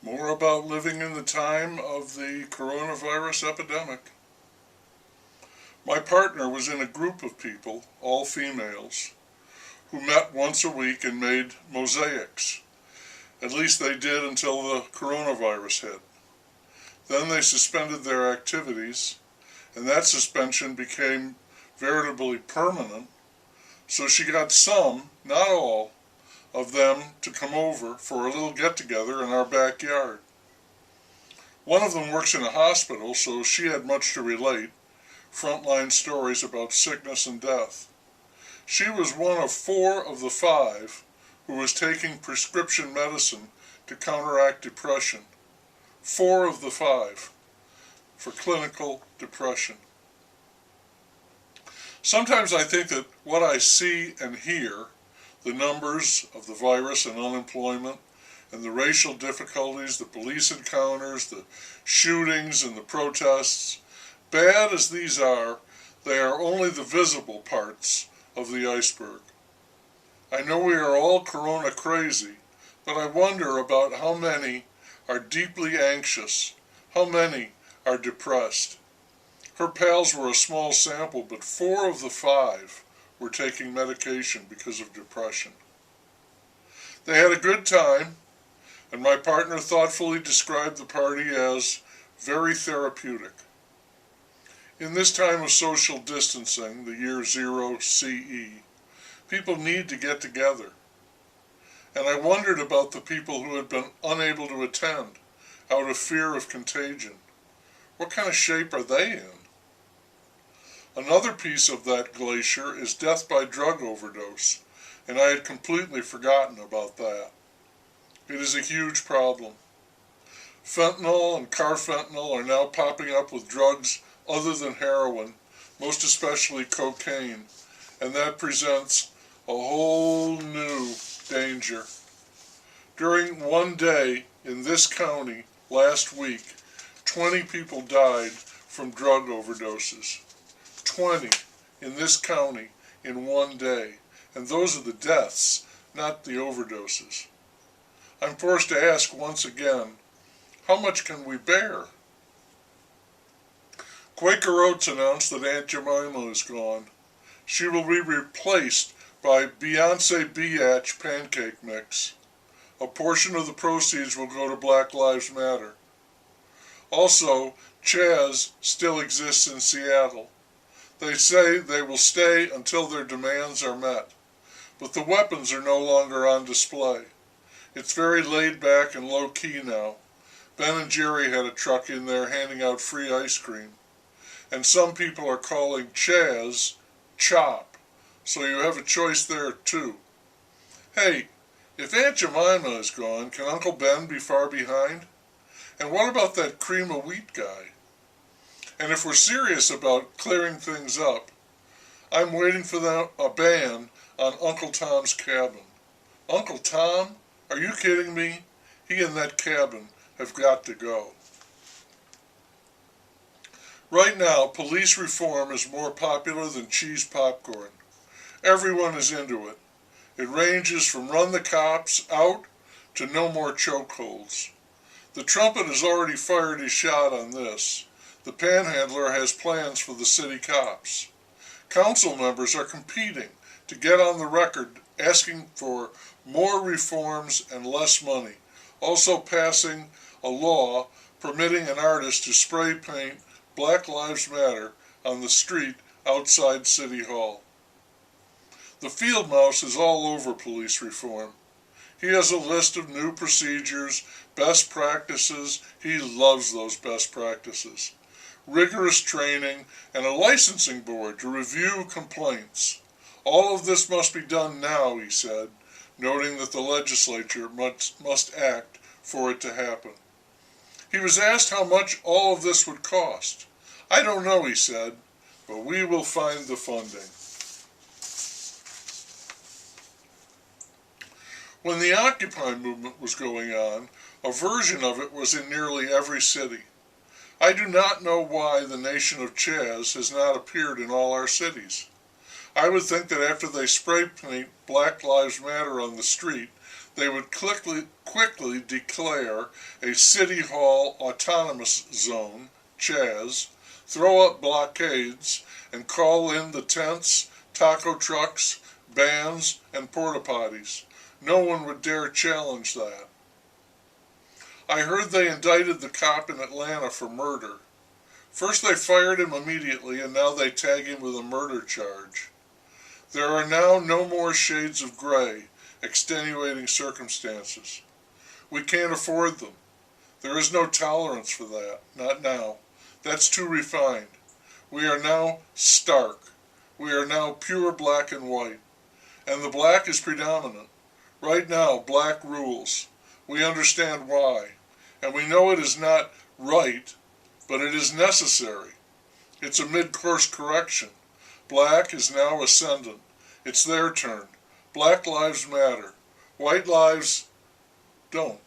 More about living in the time of the coronavirus epidemic. My partner was in a group of people, all females, who met once a week and made mosaics. At least they did until the coronavirus hit. Then they suspended their activities, and that suspension became veritably permanent, so she got some, not all, of them to come over for a little get-together in our backyard. One of them works in a hospital, so she had much to relate, frontline stories about sickness and death. She was one of 4 of the 5 who was taking prescription medicine to counteract depression. 4 of the 5 for clinical depression. Sometimes I think that what I see and hear, the numbers of the virus and unemployment, and the racial difficulties, the police encounters, the shootings and the protests, bad as these are, they are only the visible parts of the iceberg. I know we are all corona crazy, but I wonder about how many are deeply anxious, how many are depressed. Her pals were a small sample, but 4 of the 5 were taking medication because of depression. They had a good time, and my partner thoughtfully described the party as very therapeutic. In this time of social distancing, the year 0 CE, people need to get together. And I wondered about the people who had been unable to attend out of fear of contagion. What kind of shape are they in? Another piece of that glacier is death by drug overdose, and I had completely forgotten about that. It is a huge problem. Fentanyl and carfentanil are now popping up with drugs other than heroin, most especially cocaine, and that presents a whole new danger. During one day in this county last week, 20 people died from drug overdoses. 20 in this county in one day. And those are the deaths, not the overdoses. I'm forced to ask once again, how much can we bear? Quaker Oats announced that Aunt Jemima is gone. She will be replaced by Beyonce Biatch pancake mix. A portion of the proceeds will go to Black Lives Matter. Also, Chaz still exists in Seattle. They say they will stay until their demands are met, but the weapons are no longer on display. It's very laid back and low-key now. Ben and Jerry had a truck in there handing out free ice cream. And some people are calling Chaz Chop, so you have a choice there too. Hey, if Aunt Jemima is gone, can Uncle Ben be far behind? And what about that cream of wheat guy? And if we're serious about clearing things up, I'm waiting for a ban on Uncle Tom's Cabin. Uncle Tom? Are you kidding me? He and that cabin have got to go. Right now, police reform is more popular than cheese popcorn. Everyone is into it. It ranges from run the cops out to no more chokeholds. The trumpet has already fired his shot on this. The panhandler has plans for the city cops. Council members are competing to get on the record asking for more reforms and less money, also passing a law permitting an artist to spray paint Black Lives Matter on the street outside City Hall. The field mouse is all over police reform. He has a list of new procedures, best practices. He loves those best practices. Rigorous training, and a licensing board to review complaints. All of this must be done now, he said, noting that the legislature must act for it to happen. He was asked how much all of this would cost. I don't know, he said, but we will find the funding. When the Occupy movement was going on, a version of it was in nearly every city. I do not know why the nation of Chaz has not appeared in all our cities. I would think that after they spray paint Black Lives Matter on the street, they would quickly declare a City Hall Autonomous Zone, CHAZ, throw up blockades, and call in the tents, taco trucks, bands, and porta potties. No one would dare challenge that. I heard they indicted the cop in Atlanta for murder. First they fired him immediately, and now they tag him with a murder charge. There are now no more shades of gray, extenuating circumstances. We can't afford them. There is no tolerance for that, not now. That's too refined. We are now stark. We are now pure black and white. And the black is predominant. Right now, black rules. We understand why. And we know it is not right, but it is necessary. It's a mid-course correction. Black is now ascendant. It's their turn. Black lives matter. White lives don't.